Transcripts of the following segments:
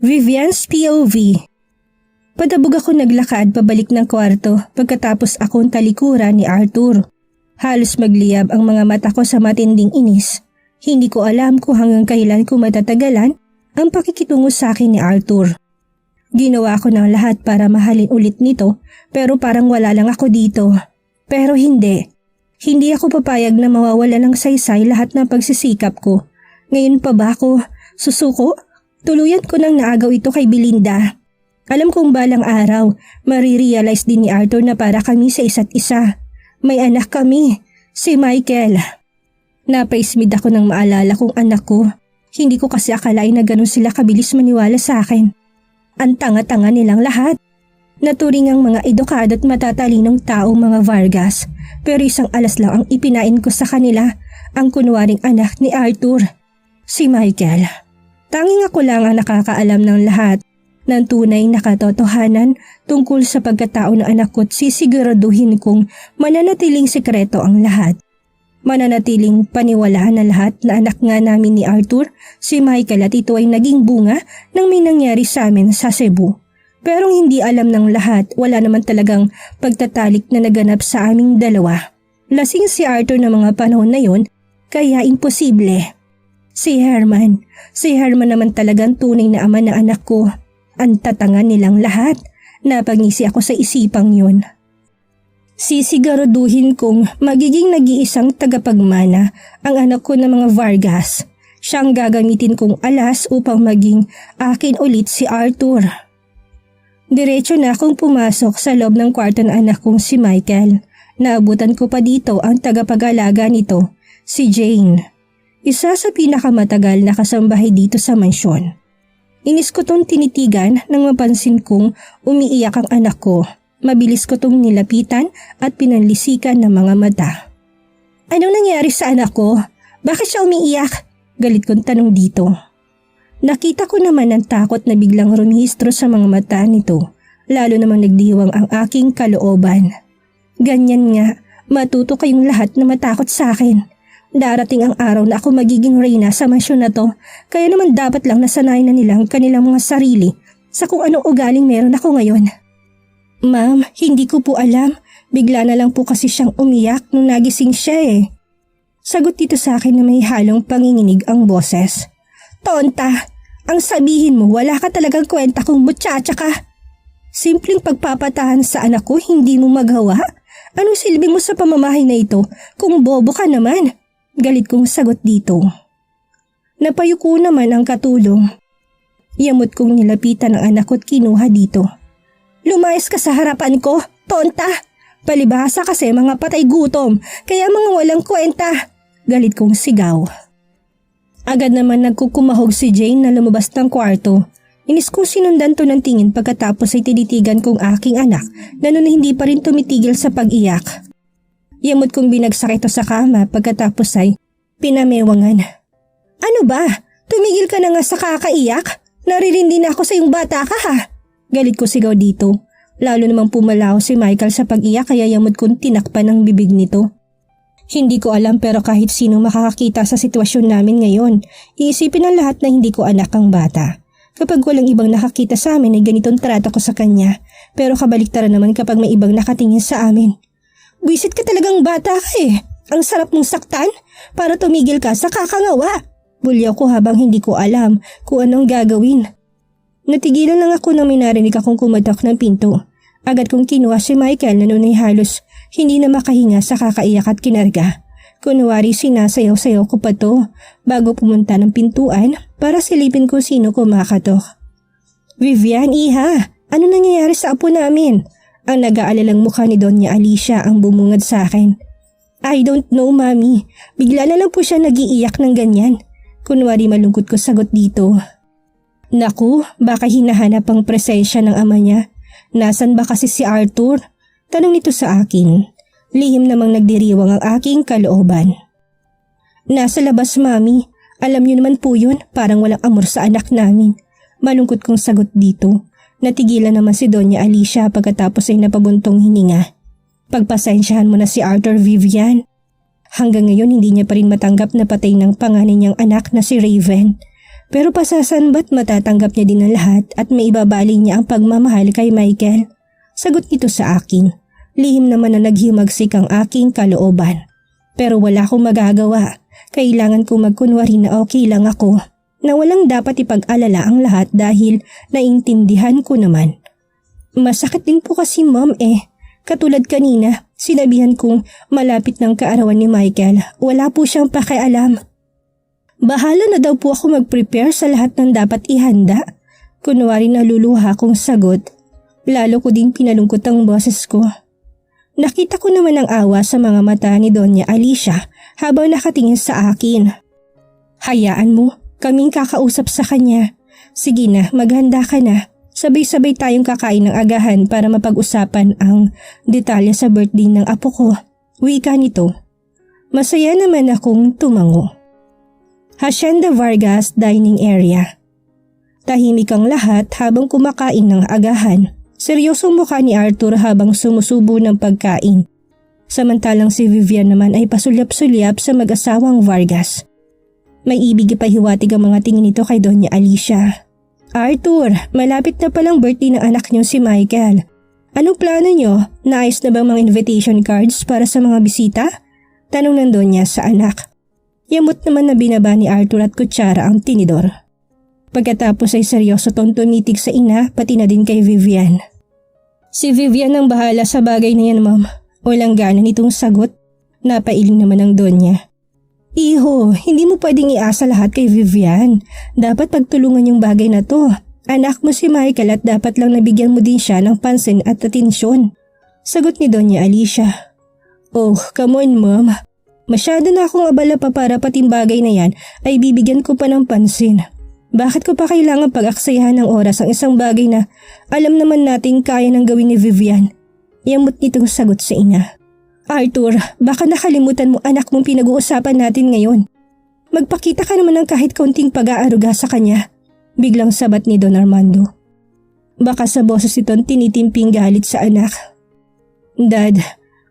Vivian's POV. Padabog ako naglakad pabalik ng kwarto pagkatapos akong talikuran ni Arthur. Halos magliyab ang mga mata ko sa matinding inis. Hindi ko alam kung hanggang kailan ko matatagalan ang pakikitungo sa akin ni Arthur. Ginawa ko ng lahat para mahalin ulit nito pero parang wala lang ako dito. Pero hindi. Hindi ako papayag na mawawala ng saysay lahat ng pagsisikap ko. Ngayon pa ba ako susuko? Tuluyan ko nang naagaw ito kay Belinda. Alam kong balang araw, marirealize din ni Arthur na para kami sa isa't isa. May anak kami, si Michael. Napaismid ako nang maalala kong anak ko. Hindi ko kasi akalain na ganun sila kabilis maniwala sa akin. Ang tanga-tanga nilang lahat. Naturing ang mga edukado at matatalinong taong mga Vargas. Pero isang alas lang ang ipinain ko sa kanila, ang kunwaring anak ni Arthur, si Michael. Tanging ako lang ang nakakaalam ng lahat ng tunay na katotohanan tungkol sa pagkatao ng anak ko at sisiguraduhin kong mananatiling sekreto ang lahat. Mananatiling paniwalaan na lahat na anak nga namin ni Arthur, si Michael, at ito ay naging bunga ng may nangyari sa amin sa Cebu. Pero hindi alam ng lahat, wala naman talagang pagtatalik na naganap sa aming dalawa. Lasing si Arthur ng mga panahon na yon, kaya imposible. Si Herman naman talagang tunay na ama ng anak ko. Ang tatanga nilang lahat. Napangisi ako sa isipang yun. Sisiguraduhin kong magiging nag-iisang tagapagmana ang anak ko ng mga Vargas. Siyang gagamitin kong alas upang maging akin ulit si Arthur. Diretso na akong pumasok sa loob ng kwarto ng anak kong si Michael. Naabutan ko pa dito ang tagapag-alaga nito, si Jane. Isa sa pinakamatagal na kasambahay dito sa mansyon. Inis ko tong tinitigan nang mapansin kong umiiyak ang anak ko. Mabilis ko tong nilapitan at pinanlisikan ng mga mata. Anong nangyari sa anak ko? Bakit siya umiiyak? Galit kong tanong dito. Nakita ko naman ang takot na biglang rumihistro sa mga mata nito. Lalo namang nagdiwang ang aking kalooban. Ganyan nga, matuto kayong lahat na matakot sa akin. Darating ang araw na ako magiging reyna sa mansyon na to, kaya naman dapat lang nasanayin na nilang kanilang mga sarili sa kung anong ugaling meron ako ngayon. Ma'am, hindi ko po alam. Bigla na lang po kasi siyang umiyak nung nagising siya eh. Sagot dito sa akin na may halong panginginig ang boses. Tonta, ang sabihin mo wala ka talagang kwenta kung muchacha ka. Simpleng pagpapatahan sa anak ko hindi mo magawa? Anong silbi mo sa pamamahay na ito kung bobo ka naman? Galit kong sagot dito. Napayuko naman ang katulong. Yamot kong nilapitan ang anak ko at kinuha dito. Lumayas ka sa harapan ko, tonta! Palibhasa kasi mga patay gutom, kaya mga walang kwenta. Galit kong sigaw. Agad naman nagkukumahog si Jane na lumabas ng kwarto. Inis kong sinundan to ng tingin pagkatapos ay tinitigan kong aking anak na noon hindi pa rin tumitigil sa pag-iyak. Yamot kong binagsak ito sa kama pagkatapos ay pinamewangan. Ano ba? Tumigil ka na nga sa kakaiyak? Naririndi na ako sa iyong bata ka ha? Galit ko sigaw dito. Lalo namang pumalaw si Michael sa pag-iyak kaya yamot kong tinakpan ang bibig nito. Hindi ko alam pero kahit sino makakakita sa sitwasyon namin ngayon, iisipin ng lahat na hindi ko anak ang bata. Kapag walang ibang nakakita sa amin ay ganitong trato ko sa kanya. Pero kabaliktaran naman kapag may ibang nakatingin sa amin. Buisit ka talagang bata ka eh. Ang sarap mong saktan para tumigil ka sa kakangawa. Bulyaw ko habang hindi ko alam kung anong gagawin. Natigilan lang ako nang may narinig akong kumatok ng pinto. Agad kong kinuha si Michael na noon ay halos hindi na makahinga sa kakaiyak at kinarga. Kunwari sinasayaw-sayaw ko pa to bago pumunta ng pintuan para silipin ko sino kumakatok. Vivian, iha, ano nangyayari sa apo namin? Ang nag-aalalang mukha ni Doña Alicia ang bumungad sa akin. I don't know, Mami. Bigla na lang po siya nag-iiyak ng ganyan. Kunwari malungkot ko sagot dito. Naku, baka hinahanap ang presensya ng ama niya. Nasaan ba kasi si Arthur? Tanong nito sa akin. Lihim namang nagdiriwang ang aking kalooban. Nasa labas, Mami. Alam niyo naman po yun, parang walang amor sa anak namin. Malungkot kong sagot dito. Natigilan naman si Doña Alicia pagkatapos ay napabuntong hininga. Pagpasensyahan mo na si Arthur, Vivian. Hanggang ngayon hindi niya pa rin matanggap na patay ng panganay niyang anak na si Raven. Pero pasasan ba't matatanggap niya din ang lahat at may ibabaling niya ang pagmamahal kay Michael? Sagot nito sa akin. Lihim naman na naghimagsik ang aking kalooban. Pero wala akong magagawa. Kailangan kong magkunwari na okay lang ako. Na walang dapat ipag-alala ang lahat dahil naintindihan ko naman. Masakit din po kasi ma'am Katulad kanina, sinabihan kong malapit ng kaarawan ni Michael. Wala po siyang pakialam. Bahala na daw po ako mag-prepare sa lahat ng dapat ihanda. Kunwari naluluha kong sagot. Lalo ko ding pinalungkot ang boses ko. Nakita ko naman ang awa sa mga mata ni Doña Alicia habang nakatingin sa akin. Hayaan mo, kaming kakausap sa kanya. Sige na, maghanda ka na. Sabay-sabay tayong kakain ng agahan para mapag-usapan ang detalye sa birthday ng apo ko. Wika nito. Masaya naman akong tumango. Hacienda Vargas Dining Area. Tahimik ang lahat habang kumakain ng agahan. Seryosong mukha ni Arthur habang sumusubo ng pagkain. Samantalang si Vivian naman ay pasulyap-sulyap sa mag-asawang Vargas. May ibig ipahiwatig ang mga tingin nito kay Doña Alicia. Arthur, malapit na palang birthday ng anak niyo si Michael. Anong plano niyo? Naayos na bang mga invitation cards para sa mga bisita? Tanong ng Doña sa anak. Yamot naman na binaba ni Arthur at kutsara ang tinidor. Pagkatapos ay seryoso tong tumitig sa ina pati na din kay Vivian. Si Vivian ang bahala sa bagay na yan, ma'am. Walang gana nitong sagot. Napailing naman ang Doña. Iho, hindi mo pwedeng iasa lahat kay Vivian. Dapat pagtulungan yung bagay na to. Anak mo si Michael at dapat lang nabigyan mo din siya ng pansin at atensyon. Sagot ni Doña Alicia. Oh, come on ma'am. Masyado na akong abala pa para pating bagay na yan ay bibigyan ko pa ng pansin. Bakit ko pa kailangan pag-aksayahan ng oras ang isang bagay na alam naman natin kaya nang gawin ni Vivian? Yamot nitong sagot sa ina. Arthur, baka nakalimutan mo anak mong pinag-uusapan natin ngayon. Magpakita ka naman ng kahit kaunting pag-aaruga sa kanya. Biglang sabat ni Don Armando. Baka sa boses ito'ng tinitimping galit sa anak. Dad,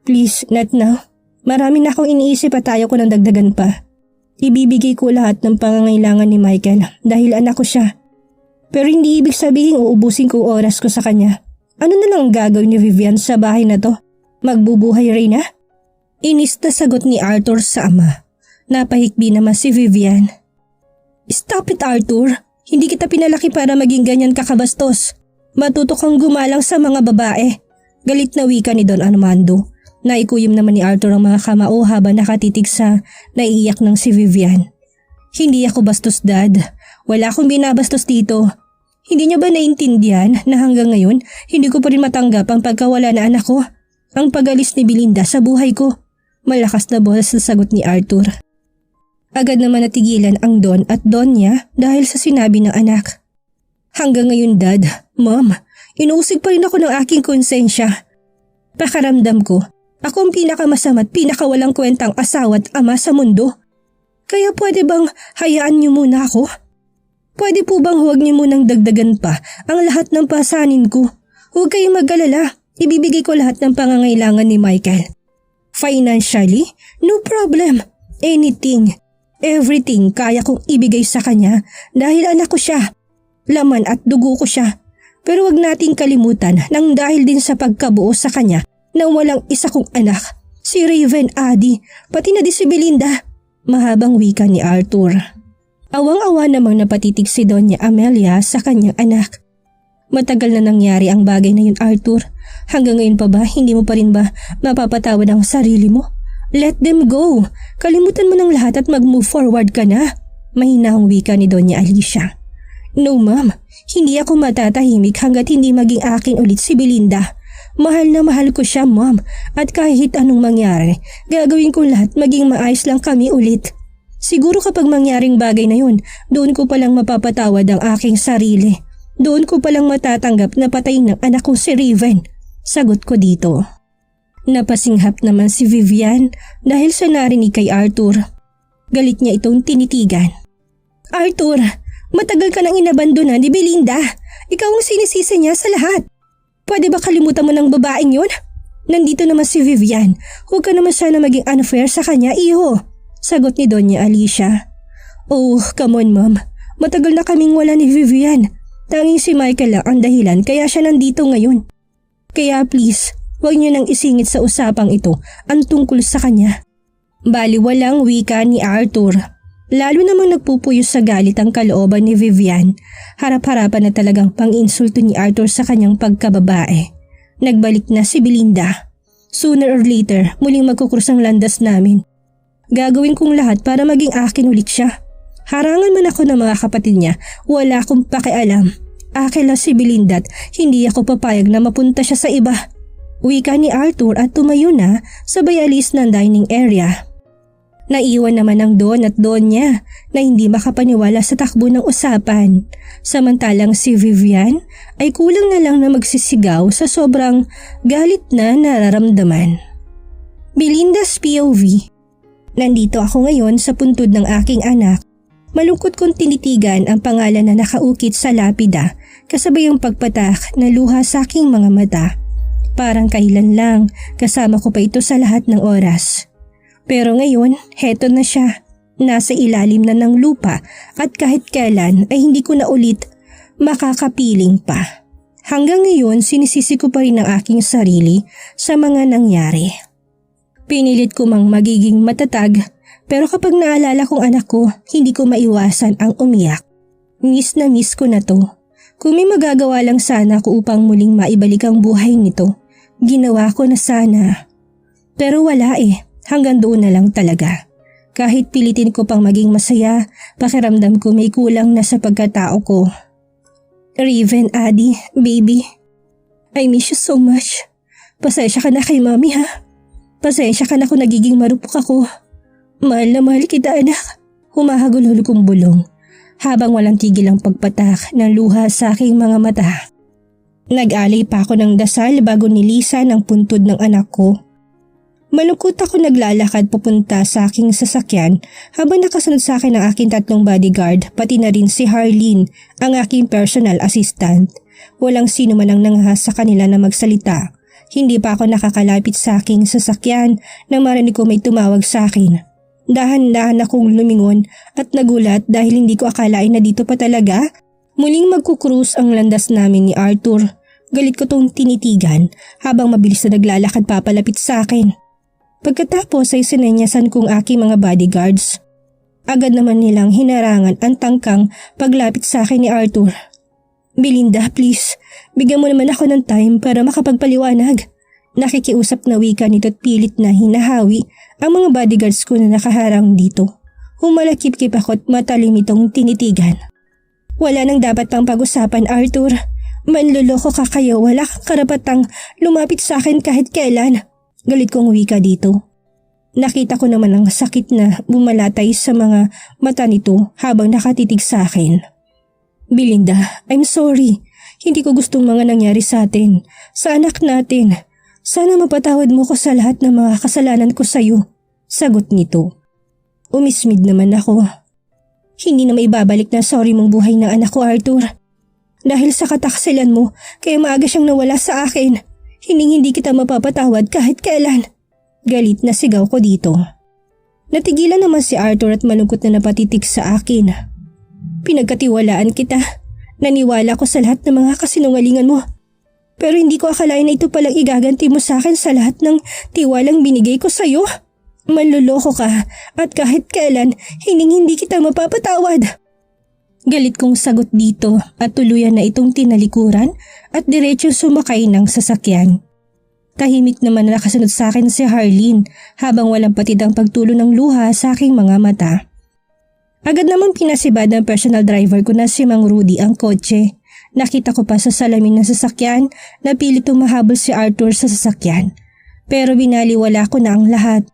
please not now. Marami na akong iniisip at ayaw ko ng dagdagan pa. Ibibigay ko lahat ng pangangailangan ni Michael dahil anak ko siya. Pero hindi ibig sabihin uubusin ko oras ko sa kanya. Ano na lang ang gagawin ni Vivian sa bahay na to? Magbubuhay rin na? Inis na sagot ni Arthur sa ama. Napahikbi naman si Vivian. Stop it Arthur, hindi kita pinalaki para maging ganyan kakabastos. Matuto kang gumalang sa mga babae. Galit na wika ni Don Armando. Naikuyom naman ni Arthur ang mga kamao habang nakatitig sa naiiyak ng si Vivian. Hindi ako bastos dad, wala akong binabastos dito. Hindi niyo ba naintindihan na hanggang ngayon hindi ko pa rin matanggap ang pagkawala na anak ko? Ang pag-alis ni Belinda sa buhay ko. Malakas na boses na sagot ni Arthur. Agad naman natigilan ang Don at Donya dahil sa sinabi ng anak. Hanggang ngayon dad, ma'am, inuusig pa rin ako ng aking konsensya. Pakaramdam ko, ako ang pinakamasama at pinakawalang kwentang asawa at ama sa mundo. Kaya pwede bang hayaan niyo muna ako? Pwede po bang huwag niyo munang dagdagan pa ang lahat ng pasanin ko? Huwag kayong mag-alala. Ibibigay ko lahat ng pangangailangan ni Michael. Financially, no problem. Anything, everything kaya kong ibigay sa kanya dahil anak ko siya. Laman at dugo ko siya. Pero wag nating kalimutan nang dahil din sa pagkabuo sa kanya na walang isa kong anak. Si Raven Adi, pati na di si Belinda. Mahabang wika ni Arthur. Awang-awa namang napatitig si Doña Amelia sa kanyang anak. Matagal na nangyari ang bagay na yun Arthur. Hanggang ngayon pa ba hindi mo pa rin ba mapapatawad ang sarili mo? Let them go. Kalimutan mo ng lahat at mag-move forward ka na. Mahinahong wika ni Doña Alicia. No ma'am, hindi ako matatahimik hanggat hindi maging akin ulit si Belinda. Mahal na mahal ko siya ma'am at kahit anong mangyari, gagawin ko lahat maging maayos lang kami ulit. Siguro kapag mangyaring bagay na yun, doon ko palang mapapatawad ang aking sarili. Doon ko palang matatanggap na patayin ng anak ko si Raven. Sagot ko dito. Napasinghap naman si Vivian dahil sa narinig kay Arthur. Galit niya itong tinitigan. Arthur, matagal ka nang inabandonan ni Belinda. Ikaw ang sinisisi niya sa lahat. Pwede ba kalimutan mo ng babaeng yun? Nandito naman si Vivian. Huwag ka naman sana maging unfair sa kanya, iho. Sagot ni Doña Alicia. Oh, come on ma'am. Matagal na kaming wala ni Vivian. Tanging si Michael lang ang dahilan kaya siya nandito ngayon. Kaya please, huwag niyo nang isingit sa usapang ito ang tungkol sa kanya. Baliwalang wika ni Arthur. Lalo namang nagpupuyos sa galit ang kalooban ni Vivian. Harap-harapan na talagang pang-insulto ni Arthur sa kanyang pagkababae. Nagbalik na si Belinda. Sooner or later, muling magkukrus ang landas namin. Gagawin kong lahat para maging akin ulit siya. Harangan man ako ng mga kapatid niya, wala akong pakialam. Akin lang si Belinda at hindi ako papayag na mapunta siya sa iba. Wika ni Arthur at tumayo na sabay alis ng dining area. Naiwan naman ang Don at Donya na hindi makapaniwala sa takbo ng usapan. Samantalang si Vivian ay kulang na lang na magsisigaw sa sobrang galit na nararamdaman. Belinda's POV. Nandito ako ngayon sa puntod ng aking anak. Malungkot kong tinitigan ang pangalan na nakaukit sa lapida kasabay ang pagpatak na luha sa aking mga mata. Parang kailan lang, kasama ko pa ito sa lahat ng oras. Pero ngayon, heto na siya. Nasa ilalim na ng lupa at kahit kailan ay hindi ko na ulit makakapiling pa. Hanggang ngayon, sinisisi ko pa rin ang aking sarili sa mga nangyari. Pinilit ko mang magiging matatag. Pero kapag naalala kong anak ko, hindi ko maiwasan ang umiyak. Miss na miss ko na to. Kung may magagawa lang sana ko upang muling maibalik ang buhay nito, ginawa ko na sana. Pero wala hanggang doon na lang talaga. Kahit pilitin ko pang maging masaya, pakiramdam ko may kulang na sa pagkatao ko. Raven, Adi, baby, I miss you so much. Pasensya ka na kay mami ha. Pasensya ka na kung nagiging marupok ako. Mahal na mahal kita anak, humahagulhol kong bulong habang walang tigil ang pagpatak ng luha sa aking mga mata. Nag-alay pa ako ng dasal bago nilisan ang puntod ng anak ko. Malungkot ako naglalakad papunta sa aking sasakyan habang nakasunod sa akin ang aking 3 bodyguard pati na rin si Harleen, ang aking personal assistant. Walang sino man ang nangahas sa kanila na magsalita. Hindi pa ako nakakalapit sa aking sasakyan nang marinig ko may tumawag sa akin. Dahan-dahan akong lumingon at nagulat dahil hindi ko akalain na dito pa talaga. Muling magkukrus ang landas namin ni Arthur. Galit ko tong tinitigan habang mabilis na naglalakad papalapit sa akin. Pagkatapos ay sinenyasan kong aking mga bodyguards. Agad naman nilang hinarangan ang tangkang paglapit sa akin ni Arthur. Belinda, please, bigyan mo naman ako ng time para makapagpaliwanag. Nakikiusap na wika nito at pilit na hinahawi ang mga bodyguards ko na nakaharang dito. Humalakip-kip ako at matalim itong tinitigan. Wala nang dapat pang pag-usapan, Arthur. Manluloko ka kayo, wala kang karapatang lumapit sa akin kahit kailan. Galit kong wika dito. Nakita ko naman ang sakit na bumalatay sa mga mata nito habang nakatitig sa akin. Belinda, I'm sorry. Hindi ko gustong mga nangyari sa atin, sa anak natin. Sana mapatawad mo ko sa lahat ng mga kasalanan ko sa iyo. Sagot nito. Umismid naman ako. Hindi na maibabalik na sorry mong buhay ng anak ko, Arthur. Dahil sa kataksilan mo, kaya maaga siyang nawala sa akin. Hindi kita mapapatawad kahit kailan. Galit na sigaw ko dito. Natigilan naman si Arthur at malungkot na napatitig sa akin. Pinagkatiwalaan kita. Naniwala ko sa lahat ng mga kasinungalingan mo. Pero hindi ko akalain na ito palang igaganti mo sa akin sa lahat ng tiwalang binigay ko sa iyo. Manloloko ka at kahit kailan hindi kita mapapatawad. Galit kong sagot dito at tuluyan na itong tinalikuran at diretso sumakay ng sasakyan. Tahimik naman na nakasunod sa akin si Harleen habang walang patid ang pagtulo ng luha sa aking mga mata. Agad namang pinasibad ng personal driver ko na si Mang Rudy ang kotse. Nakita ko pa sa salamin ng sasakyan na pilit tumahabol si Arthur sa sasakyan. Pero binaliwala ko na ang lahat.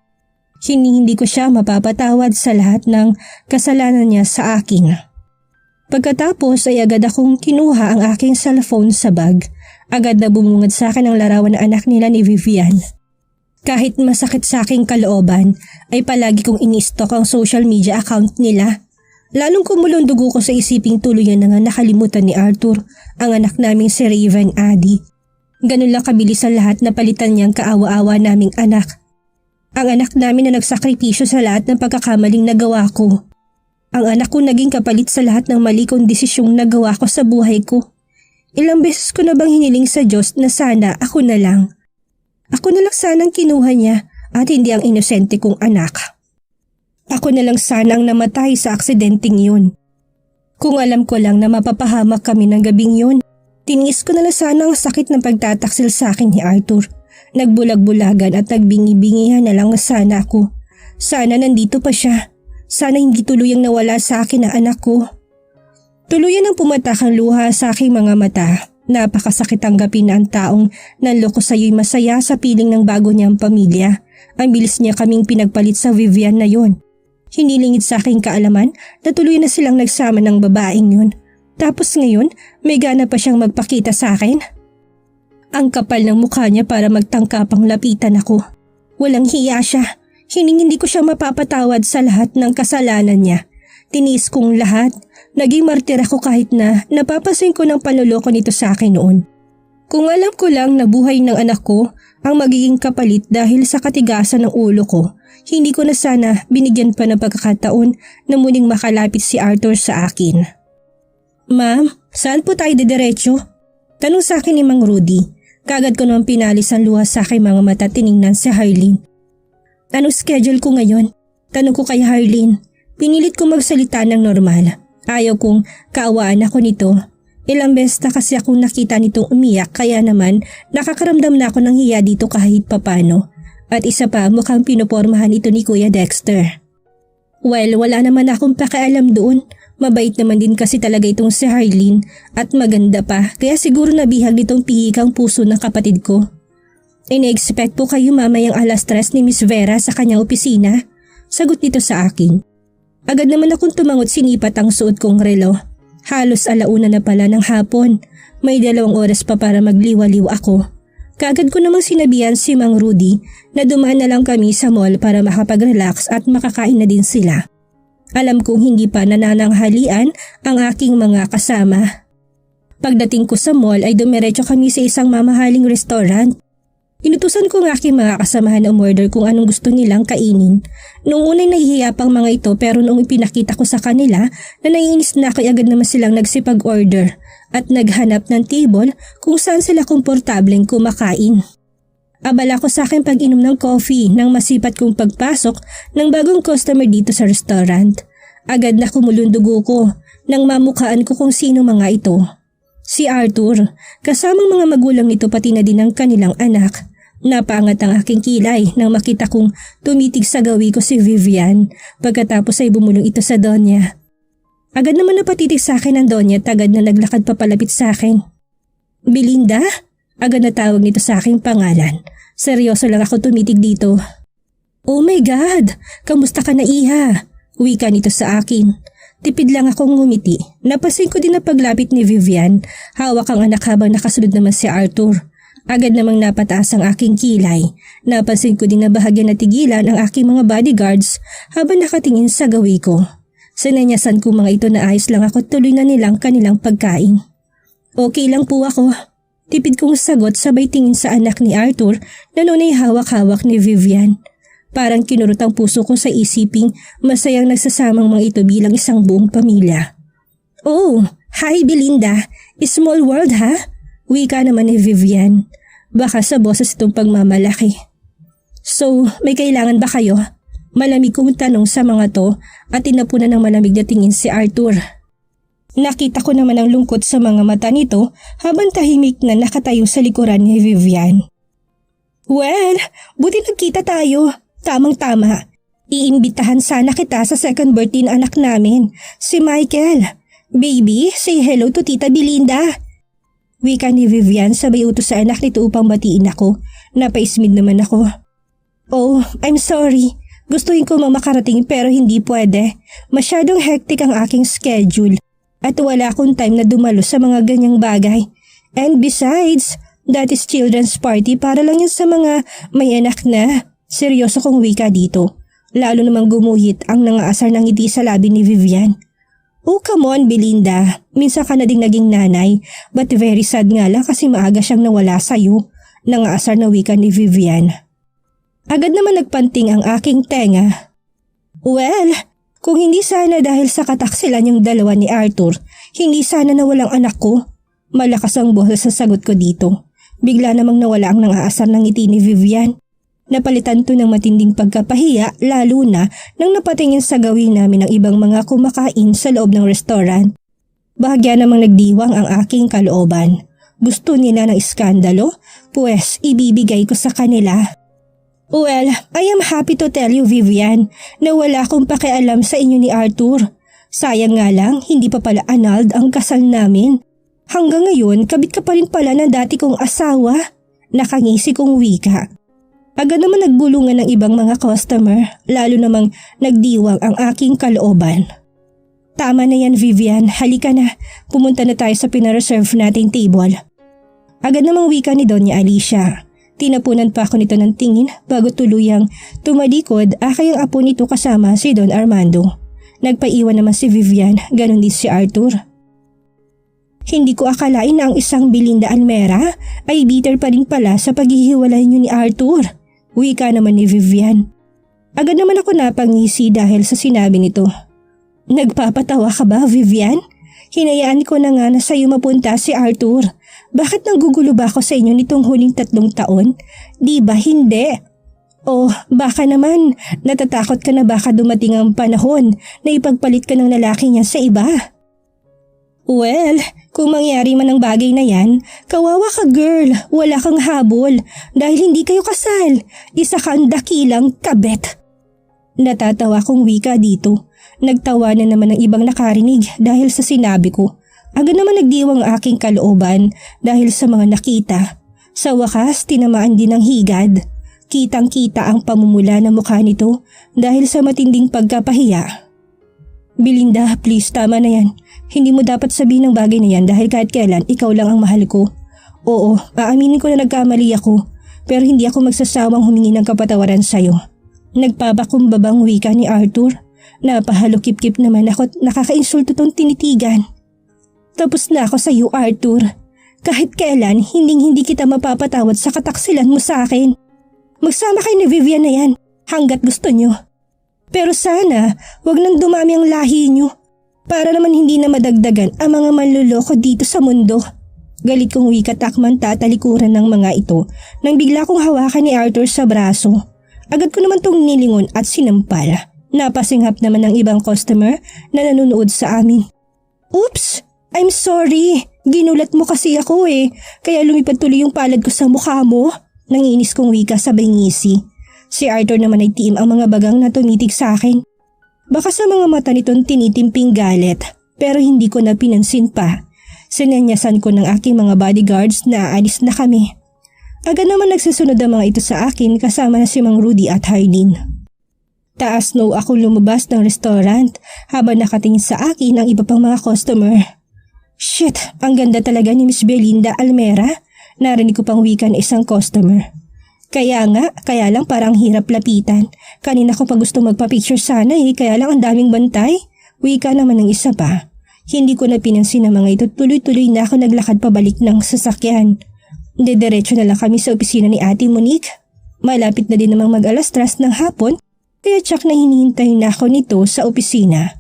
Hindi ko siya mapapatawad sa lahat ng kasalanan niya sa akin. Pagkatapos ay agad akong kinuha ang aking cellphone sa bag. Agad na bumungad sa akin ang larawan ng anak nila ni Vivian. Kahit masakit sa aking kalooban, ay palagi kong ini-stalk ang social media account nila. Lalong kumulong dugo ko sa isiping tuluyan na nga nakalimutan ni Arthur, ang anak naming si Raven, Adi. Ganun lang kabilis ang lahat na palitan niyang kaawa-awa naming anak. Ang anak namin na nagsakripisyo sa lahat ng pagkakamaling nagawa ko. Ang anak ko naging kapalit sa lahat ng mali kong desisyong nagawa ko sa buhay ko. Ilang beses ko na bang hiniling sa Diyos na sana ako na lang. Ako na lang sanang kinuha niya at hindi ang inosente kong anak. Ako na lang sanang namatay sa aksidenteng yun. Kung alam ko lang na mapapahamak kami ng gabing yun, tiniis ko na lang sana ang sakit ng pagtataksil sa akin ni Arthur. Nagbulag-bulagan at nagbingi-bingihan na lang sana ako. Sana nandito pa siya. Sana hindi tuluyang nawala sa akin ang anak ko. Tuluyan ang pumatak ang luha sa aking mga mata. Napakasakit tanggapin na ang taong nanloko sa iyo'y masaya sa piling ng bago niyang pamilya. Ang bilis niya kaming pinagpalit sa Vivian na yon. Hinilingit sa aking kaalaman na tuloy na silang nagsama ng babaeng yun. Tapos ngayon, may gana pa siyang magpakita sa akin. Ang kapal ng mukha niya para magtangkapang lapitan ako. Walang hiya siya. Hindi ko siya mapapatawad sa lahat ng kasalanan niya. Tiniis kong lahat. Naging martir ako kahit na napapansin ko ng panloloko nito sa akin noon. Kung alam ko lang na buhay ng anak ko ang magiging kapalit dahil sa katigasan ng ulo ko, hindi ko na sana binigyan pa ng pagkakataon na muling makalapit si Arthur sa akin. Ma'am, saan po tayo didiretso? Tanong sa akin ni Mang Rudy. Kagad ko naman pinalis ang luha sa aking mga mata tiningnan si Harleen. Anong schedule ko ngayon? Tanong ko kay Harleen. Pinilit ko magsalita ng normal. Ayaw kong kaawaan ako nito. Ilang beses na kasi akong nakita nitong umiyak kaya naman nakakaramdam na ako ng hiya dito kahit papano. At isa pa mukhang pinopormahan ito ni Kuya Dexter. Well, wala naman akong pakialam doon. Mabait naman din kasi talaga itong si Harleen at maganda pa kaya siguro nabihag nitong pihikang puso ng kapatid ko. Ine-expect po kayo mamayang 3:00 ni Miss Vera sa kanyang opisina. Sagot nito sa akin. Agad naman akong tumangot sinipat ang suot kong relo. Halos 1:00 na pala ng hapon. May 2 oras pa para magliwaliw ako. Kaagad ko namang sinabihan si Mang Rudy na dumaan na lang kami sa mall para makapag-relax at makakain na din sila. Alam kong hindi pa nanananghalian ang aking mga kasama. Pagdating ko sa mall ay dumiretso kami sa isang mamahaling restaurant. Inutusan ko ang aking mga kasamahan na umorder kung anong gusto nilang kainin. Noong unay nahihiya pang mga ito pero noong ipinakita ko sa kanila na naiinis na ako agad naman silang nagsipag-order at naghanap ng table kung saan sila komportableng kumakain. Abala ko sa aking pag-inom ng coffee nang masipat kong pagpasok ng bagong customer dito sa restaurant. Agad na kumulundugo ko nang mamukhaan ko kung sino mga ito. Si Arthur, kasamang mga magulang nito pati na din ang kanilang anak. Napaangat ang aking kilay nang makita kong tumitig sa gawi ko si Vivian pagkatapos ay bumulong ito sa Donya. Agad naman napatitig sa akin ang Donya at agad na naglakad papalapit sa akin. Belinda? Agad na tawag nito sa aking pangalan. Seryoso lang ako tumitig dito. Oh my God! Kamusta ka na iha? Wika nito sa akin. Tipid lang akong ngumiti. Napansin ko din na paglapit ni Vivian, hawak ang anak habang nakasunod naman si Arthur. Agad namang napataas ang aking kilay. Napansin ko din na bahagyan na tigilan ang aking mga bodyguards habang nakatingin sa gawi ko. Sinanyasan ko mga ito na ayos lang ako tuloy na nilang kanilang pagkain. Okay lang po ako. Tipid kong sagot sabay tingin sa anak ni Arthur na noon ay hawak-hawak ni Vivian. Parang kinurot ang puso ko sa isiping masayang nagsasamang mga ito bilang isang buong pamilya. Oh, hi Belinda. Small world ha? Wika naman ni Vivian. Baka sa boses itong pagmamalaki. So, may kailangan ba kayo? Malamig kong tanong sa mga to at tinapunan ng malamig na tingin si Arthur. Nakita ko naman ang lungkot sa mga mata nito habang tahimik na nakatayo sa likuran ni Vivian. Well, buti nagkita tayo. Tamang-tama. Iimbitahan sana kita sa second birthday ng anak namin, si Michael. Baby, say hello to Tita Belinda. Wika ni Vivian sabay utos sa anak nito upang batiin ako. Napaismid naman ako. Oh, I'm sorry. Gustuhin ko makarating pero hindi pwede. Masyadong hectic ang aking schedule at wala akong time na dumalo sa mga ganyang bagay. And besides, that is children's party para lang yan sa mga may anak na. Seryoso kong wika dito. Lalo namang gumuhit ang nangaasar ng ngiti sa labi ni Vivian. Oh come on Belinda, minsan ka na ding naging nanay, but very sad nga lang kasi maaga siyang nawala sa'yo. Nangaasar na wika ni Vivian. Agad naman nagpanting ang aking tenga. Well, Kung hindi sana dahil sa kataksilan yung dalawa ni Arthur, hindi sana nawalang anak ko. Malakas ang boses sa sagot ko dito. Bigla namang nawala ang nangaasar ng ngiti ni Vivian. Napalitan to ng matinding pagkapahiya lalo na nang napatingin sa gawin namin ng ibang mga kumakain sa loob ng restaurant. Bahagya namang nagdiwang ang aking kalooban. Gusto nila ng iskandalo? Pues ibibigay ko sa kanila. Well, I am happy to tell you Vivian na wala akong pakialam sa inyo ni Arthur. Sayang nga lang hindi pa pala annulled ang kasal namin. Hanggang ngayon kabit ka pa rin pala ng dati kong asawa. Nakangisi kong wika. Agad naman nagbulungan ng ibang mga customer, lalo namang nagdiwang ang aking kalooban. Tama na yan Vivian, halika na. Pumunta na tayo sa pinareserve nating table. Agad namang wika ni Doña Alicia. Tinapunan pa ako nito ng tingin bago tuluyang tumalikod ang apo nito kasama si Don Armando. Nagpaiwan naman si Vivian, ganon din si Arthur. Hindi ko akalain na ang isang Belinda Almera ay bitter pa rin pala sa paghihiwalay niyo ni Arthur. Wika naman ni Vivian. Agad naman ako napangisi dahil sa sinabi nito. Nagpapatawa ka ba Vivian? Hinayaan ko na nga na sa'yo mapunta si Arthur. Bakit nanggugulo ba ako sa inyo nitong huling 3 taon? Di ba hindi? O baka naman natatakot ka na baka dumating ang panahon na ipagpalit ka ng lalaki niya sa iba? Well, kung mangyari man ang bagay na yan, kawawa ka girl, wala kang habol dahil hindi kayo kasal. Isa kang dakilang kabet. Natatawa kong wika dito. Nagtawanan naman ng ibang nakarinig dahil sa sinabi ko. Agad naman nagdiwang aking kalooban dahil sa mga nakita. Sa wakas, tinamaan din ng higad. Kitang-kita ang pamumula ng mukha nito dahil sa matinding pagkapahiya. Belinda, please tama na yan. Hindi mo dapat sabihin ng bagay na yan dahil kahit kailan ikaw lang ang mahal ko. Oo, aaminin ko na nagkamali ako pero hindi ako magsasawang humingi ng kapatawaran sa'yo. Nagpapakumbabang wika ni Arthur. Napahalukip-kip naman ako at nakakainsulto tong tinitigan. Tapos na ako sa iyo Arthur. Kahit kailan hindi kita mapapatawad sa kataksilan mo sa akin. Magsama kayo ni Vivian na yan hanggat gusto nyo. Pero sana wag nang dumami ang lahi nyo. Para naman hindi na madagdagan ang mga manluloko dito sa mundo. Galit kong wika takman tatalikuran ng mga ito nang bigla kong hawakan ni Arthur sa braso. Agad ko naman tong nilingon at sinampal. Napasinghap naman ng ibang customer na nanonood sa amin. Oops! I'm sorry. Ginulat mo kasi ako kaya lumipad tuloy yung palad ko sa mukha mo. Nanginis kong wika sabay ngisi. Si Arthur naman ay tiim ang mga bagang na tumitig sa akin. Baka sa mga mata nitong tinitimping galit pero hindi ko na pinansin pa. Sinanyasan ko ng aking mga bodyguards na aalis na kami. Agad naman nagsusunod ang mga ito sa akin kasama na si Mang Rudy at Hardin. Taas no ako lumabas ng restaurant habang nakatingin sa akin ang iba pang mga customer. Shit, ang ganda talaga ni Miss Belinda Almera. Narinig ko pang wika ng isang customer. Kaya lang parang hirap lapitan. Kanina ko pa gusto magpa-picture sana kaya lang ang daming bantay. Wika naman ng isa pa. Hindi ko na pinansin ang mga ito, tuloy-tuloy na ako naglakad pabalik ng sasakyan. Diretso na lang kami sa opisina ni Ate Monique. Malapit na din namang mag-alas-3 ng hapon, kaya tsak na hinihintay na ako nito sa opisina.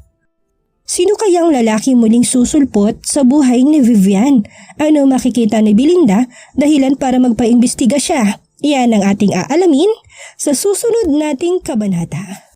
Sino kaya ang lalaki muling susulpot sa buhay ni Vivian? Ano makikita ni Belinda dahilan para magpaimbestiga siya? Yan ang ating aalamin sa susunod nating kabanata.